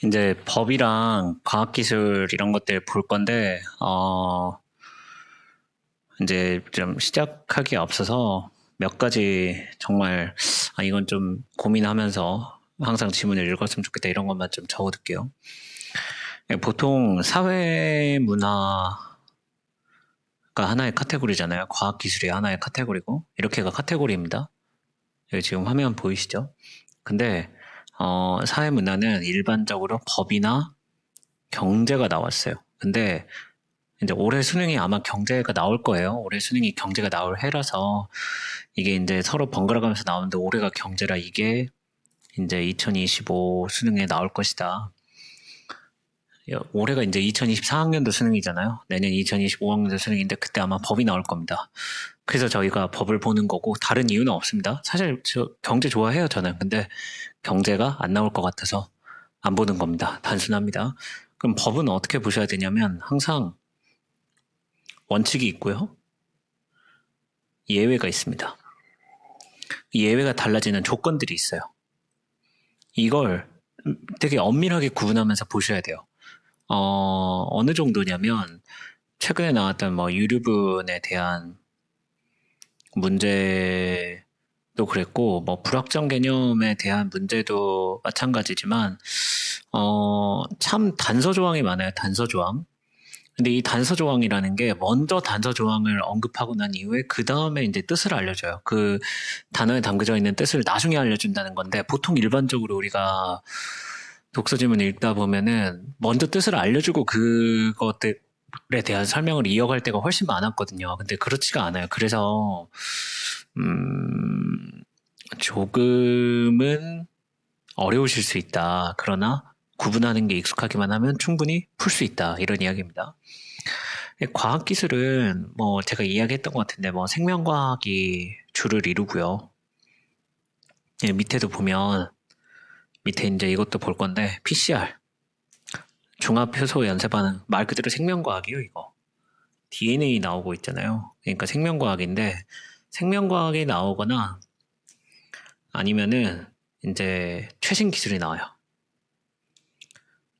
이제 법이랑 과학기술 이런 것들 볼 건데, 이제 좀 시작하기에 앞서서 몇 가지 정말, 이건 좀 고민하면서 항상 지문을 읽었으면 좋겠다 이런 것만 좀 적어둘게요. 보통 사회 문화가 하나의 카테고리잖아요. 과학기술이 하나의 카테고리고, 이렇게가 카테고리입니다. 여기 지금 화면 보이시죠? 근데, 사회 문화는 일반적으로 법이나 경제가 나왔어요. 근데 이제 올해 수능이 아마 경제가 나올 거예요. 올해 수능이 경제가 나올 해라서 이게 이제 서로 번갈아 가면서 나오는데 올해가 경제라 이게 이제 2025 수능에 나올 것이다. 올해가 이제 2024학년도 수능이잖아요. 내년 2025학년도 수능인데 그때 아마 법이 나올 겁니다. 그래서 저희가 법을 보는 거고 다른 이유는 없습니다. 사실 저 경제 좋아해요, 저는. 근데 경제가 안 나올 것 같아서 안 보는 겁니다. 단순합니다. 그럼 법은 어떻게 보셔야 되냐면 항상 원칙이 있고요. 예외가 있습니다. 예외가 달라지는 조건들이 있어요. 이걸 되게 엄밀하게 구분하면서 보셔야 돼요. 어느 정도냐면 최근에 나왔던 뭐 유류분에 대한 문제도 그랬고 뭐 불확정 개념에 대한 문제도 마찬가지지만 참 단서 조항이 많아요. 단서 조항. 근데 이 단서 조항이라는 게 먼저 단서 조항을 언급하고 난 이후에 그 다음에 이제 뜻을 알려줘요. 그 단어에 담겨져 있는 뜻을 나중에 알려준다는 건데 보통 일반적으로 우리가 독서 지문을 읽다 보면은 먼저 뜻을 알려주고 그것들에 대한 설명을 이어갈 때가 훨씬 많았거든요. 근데 그렇지가 않아요. 그래서 조금은 어려우실 수 있다. 그러나 구분하는 게 익숙하기만 하면 충분히 풀 수 있다. 이런 이야기입니다. 과학기술은 뭐 제가 이야기했던 것 같은데 뭐 생명과학이 주를 이루고요. 밑에도 보면 밑에 이제 이것도 볼 건데 PCR 종합효소 연쇄반응 말 그대로 생명과학이요 이거. DNA 나오고 있잖아요. 그러니까 생명과학인데 생명과학이 나오거나 아니면은 이제 최신 기술이 나와요.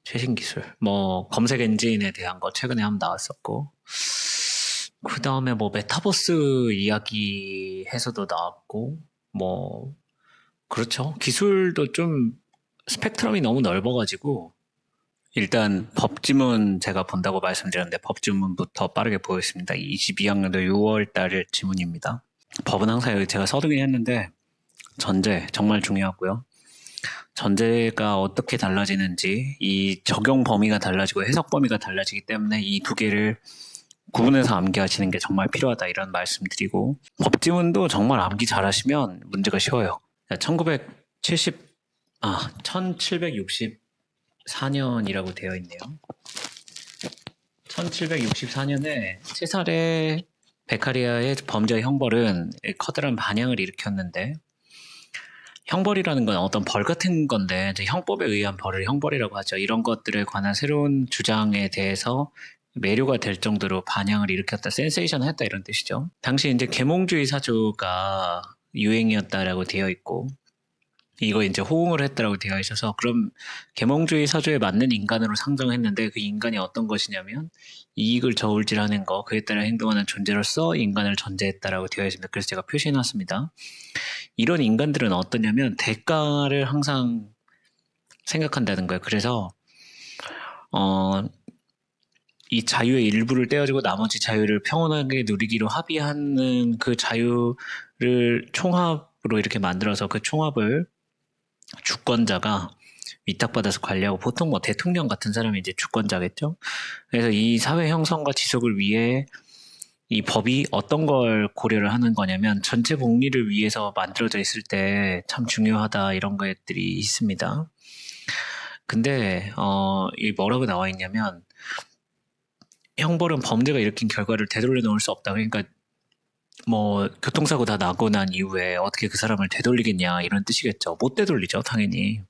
최신 기술. 뭐 검색 엔진에 대한 거 최근에 한번 나왔었고 그 다음에 뭐 메타버스 이야기해서도 나왔고 뭐 그렇죠. 기술도 좀 스펙트럼이 너무 넓어가지고 일단 법지문 제가 본다고 말씀드렸는데 법지문부터 빠르게 보겠습니다. 22학년도 6월 달 지문입니다. 법은 항상 여기 제가 써두긴 했는데 전제 정말 중요하고요. 전제가 어떻게 달라지는지 이 적용 범위가 달라지고 해석 범위가 달라지기 때문에 이 두 개를 구분해서 암기하시는 게 정말 필요하다 이런 말씀드리고 법지문도 정말 암기 잘하시면 문제가 쉬워요. 1764년이라고 되어 있네요. 1764년에 세살의 베카리아의 범죄 형벌은 커다란 반향을 일으켰는데 형벌이라는 건 어떤 벌 같은 건데 형법에 의한 벌을 형벌이라고 하죠. 이런 것들에 관한 새로운 주장에 대해서 매료가 될 정도로 반향을 일으켰다, 센세이션했다 이런 뜻이죠. 당시 이제 계몽주의 사조가 유행이었다라고 되어 있고 이거 이제 호응을 했다라고 되어 있어서 그럼 계몽주의 사조에 맞는 인간으로 상정했는데 그 인간이 어떤 것이냐면 이익을 저울질하는 거 그에 따라 행동하는 존재로서 인간을 전제했다라고 되어 있습니다. 그래서 제가 표시해놨습니다. 이런 인간들은 어떠냐면 대가를 항상 생각한다는 거예요. 그래서 이 자유의 일부를 떼어주고 나머지 자유를 평온하게 누리기로 합의하는 그 자유를 총합으로 이렇게 만들어서 그 총합을 주권자가 위탁받아서 관리하고 보통 뭐 대통령 같은 사람이 이제 주권자겠죠. 그래서 이 사회 형성과 지속을 위해 이 법이 어떤 걸 고려를 하는 거냐면 전체 복리를 위해서 만들어져 있을 때 참 중요하다 이런 것들이 있습니다. 근데 이 뭐라고 나와 있냐면 형벌은 범죄가 일으킨 결과를 되돌려 놓을 수 없다. 그러니까 뭐 교통사고 다 나고 난 이후에 어떻게 그 사람을 되돌리겠냐 이런 뜻이겠죠. 못 되돌리죠, 당연히.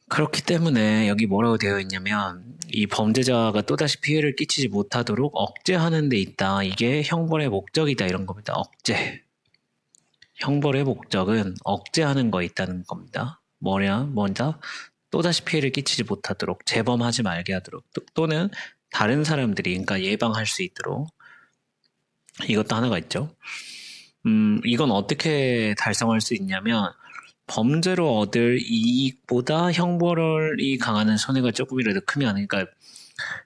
그렇기 때문에 여기 뭐라고 되어 있냐면 이 범죄자가 또다시 피해를 끼치지 못하도록 억제하는 데 있다. 이게 형벌의 목적이다 이런 겁니다. 억제. 형벌의 목적은 억제하는 거에 있다는 겁니다. 뭐냐? 또다시 피해를 끼치지 못하도록 재범하지 말게 하도록 또는 다른 사람들이 그러니까 예방할 수 있도록 이것도 하나가 있죠. 이건 어떻게 달성할 수 있냐면 범죄로 얻을 이익보다 형벌이 강하는 손해가 조금이라도 크면 그러니까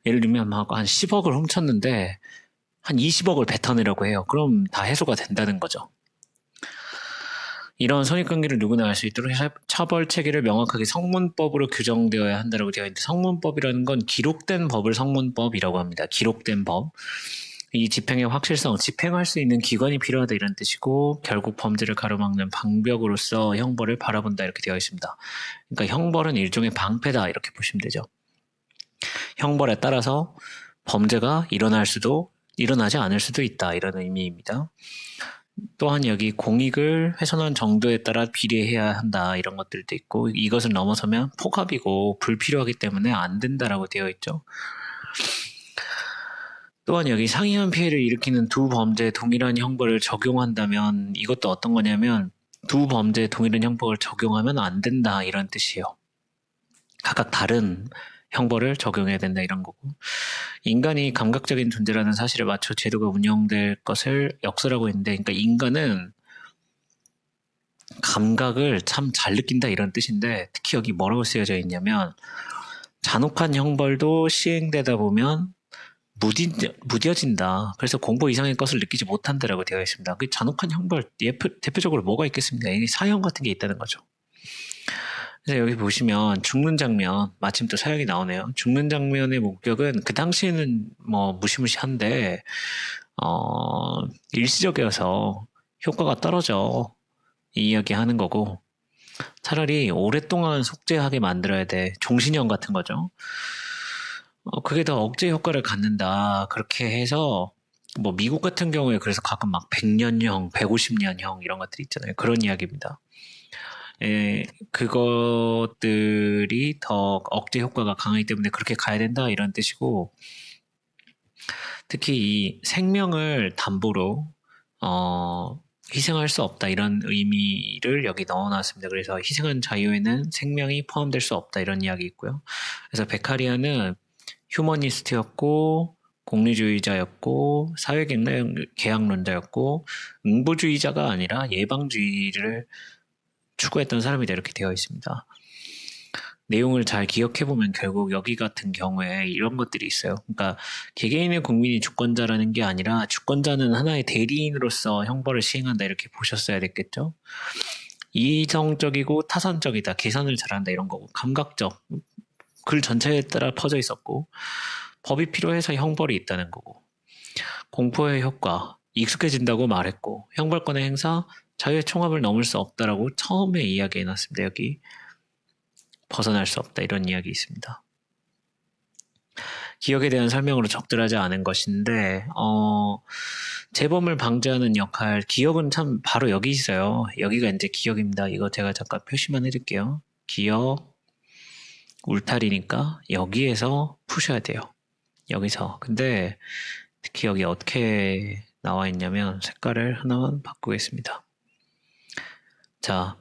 예를 들면 막 한 10억을 훔쳤는데 한 20억을 뱉어내려고 해요. 그럼 다 해소가 된다는 거죠. 이런 손익관계를 누구나 알 수 있도록 처벌 체계를 명확하게 성문법으로 규정되어야 한다고 되어 있는데 성문법이라는 건 기록된 법을 성문법이라고 합니다. 기록된 법. 이 집행의 확실성, 집행할 수 있는 기관이 필요하다 이런 뜻이고 결국 범죄를 가로막는 방벽으로서 형벌을 바라본다 이렇게 되어 있습니다. 그러니까 형벌은 일종의 방패다 이렇게 보시면 되죠. 형벌에 따라서 범죄가 일어나지 않을 수도 있다 이런 의미입니다. 또한 여기 공익을 훼손한 정도에 따라 비례해야 한다 이런 것들도 있고 이것을 넘어서면 폭압이고 불필요하기 때문에 안 된다라고 되어 있죠. 또한 여기 상이한 피해를 일으키는 두 범죄에 동일한 형벌을 적용한다면 이것도 어떤 거냐면 두 범죄에 동일한 형벌을 적용하면 안 된다 이런 뜻이에요. 각각 다른 형벌을 적용해야 된다 이런 거고 인간이 감각적인 존재라는 사실에 맞춰 제도가 운영될 것을 역설하고 있는데 그러니까 인간은 감각을 참 잘 느낀다 이런 뜻인데 특히 여기 뭐라고 쓰여져 있냐면 잔혹한 형벌도 시행되다 보면 무뎌진다. 그래서 공포 이상의 것을 느끼지 못한다라고 되어 있습니다. 그 잔혹한 형벌 대표적으로 뭐가 있겠습니까? 사형 같은 게 있다는 거죠. 그래서 여기 보시면 죽는 장면 마침 또 사형이 나오네요. 죽는 장면의 목적은 그 당시에는 뭐 무시무시한데 일시적이어서 효과가 떨어져 이 이야기 하는 거고 차라리 오랫동안 속죄하게 만들어야 돼. 종신형 같은 거죠. 그게 더 억제 효과를 갖는다. 그렇게 해서 뭐 미국 같은 경우에 그래서 가끔 막 100년형, 150년형 이런 것들이 있잖아요. 그런 이야기입니다. 그것들이 더 억제 효과가 강하기 때문에 그렇게 가야 된다 이런 뜻이고 특히 이 생명을 담보로 희생할 수 없다 이런 의미를 여기 넣어놨습니다. 그래서 희생한 자유에는 생명이 포함될 수 없다 이런 이야기 있고요. 그래서 베카리아는 휴머니스트였고 공리주의자였고 사회계약론자였고 응보주의자가 아니라 예방주의를 추구했던 사람이다 이렇게 되어 있습니다. 내용을 잘 기억해보면 결국 여기 같은 경우에 이런 것들이 있어요. 그러니까 개개인의 국민이 주권자라는 게 아니라 주권자는 하나의 대리인으로서 형벌을 시행한다 이렇게 보셨어야 됐겠죠. 이성적이고 타산적이다, 계산을 잘한다 이런 거고 감각적, 글 전체에 따라 퍼져 있었고 법이 필요해서 형벌이 있다는 거고 공포의 효과, 익숙해진다고 말했고 형벌권의 행사, 자유의 총합을 넘을 수 없다라고 처음에 이야기해놨습니다. 여기 벗어날 수 없다 이런 이야기 있습니다. 기억에 대한 설명으로 적절하지 않은 것인데 재범을 방지하는 역할 기억은 참 바로 여기 있어요. 여기가 이제 기억입니다. 이거 제가 잠깐 표시만 해둘게요. 기억 울타리니까 여기에서 푸셔야 돼요. 여기서 근데 특히 여기 어떻게 나와 있냐면 색깔을 하나만 바꾸겠습니다. 자,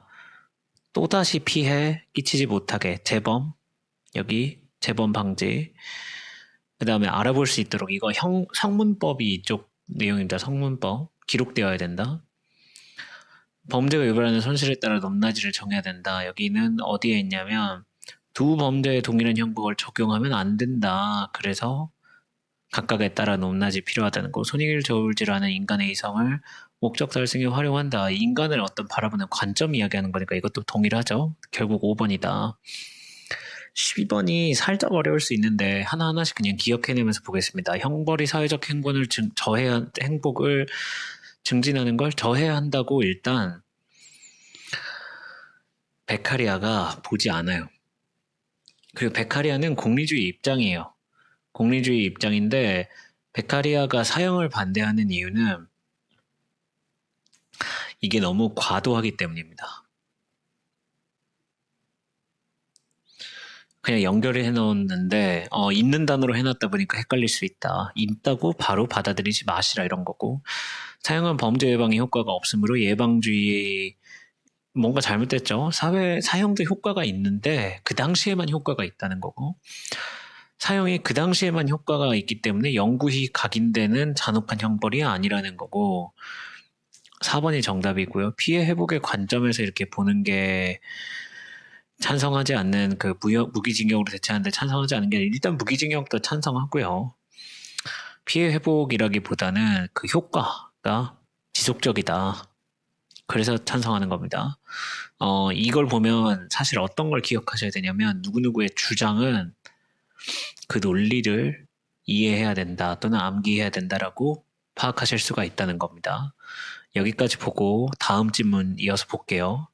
또다시 피해 끼치지 못하게 재범 여기 재범 방지 그 다음에 알아볼 수 있도록 이거 성문법이 이쪽 내용입니다. 성문법 기록되어야 된다. 범죄가 유발하는 손실에 따라 높낮이를 정해야 된다. 여기는 어디에 있냐면 두 범죄에 동일한 형벌을 적용하면 안 된다. 그래서 각각에 따라 높낮이 필요하다는 거. 손익을 저울질하는 인간의 이성을 목적 달성에 활용한다. 인간을 어떤 바라보는 관점 이야기하는 거니까 이것도 동일하죠. 결국 5번이다. 12번이 살짝 어려울 수 있는데 하나하나씩 그냥 기억해내면서 보겠습니다. 형벌이 사회적 행복을 증진하는 걸 저해야 한다고 일단 베카리아가 보지 않아요. 그리고 베카리아는 공리주의 입장이에요. 공리주의 입장인데 베카리아가 사형을 반대하는 이유는 이게 너무 과도하기 때문입니다. 그냥 연결을 해놓았는데 있는 단어로 해놨다 보니까 헷갈릴 수 있다. 있다고 바로 받아들이지 마시라 이런 거고 사형은 범죄 예방에 효과가 없으므로 예방주의 뭔가 잘못됐죠. 사형도 효과가 있는데 그 당시에만 효과가 있다는 거고 사형이 그 당시에만 효과가 있기 때문에 영구히 각인되는 잔혹한 형벌이 아니라는 거고 4번이 정답이고요. 피해 회복의 관점에서 이렇게 보는 게 찬성하지 않는 그 무기징역으로 대체하는데 찬성하지 않는 게 일단 무기징역도 찬성하고요. 피해 회복이라기보다는 그 효과가 지속적이다. 그래서 찬성하는 겁니다. 이걸 보면 사실 어떤 걸 기억하셔야 되냐면 누구누구의 주장은 그 논리를 이해해야 된다 또는 암기해야 된다라고 파악하실 수가 있다는 겁니다. 여기까지 보고 다음 질문 이어서 볼게요.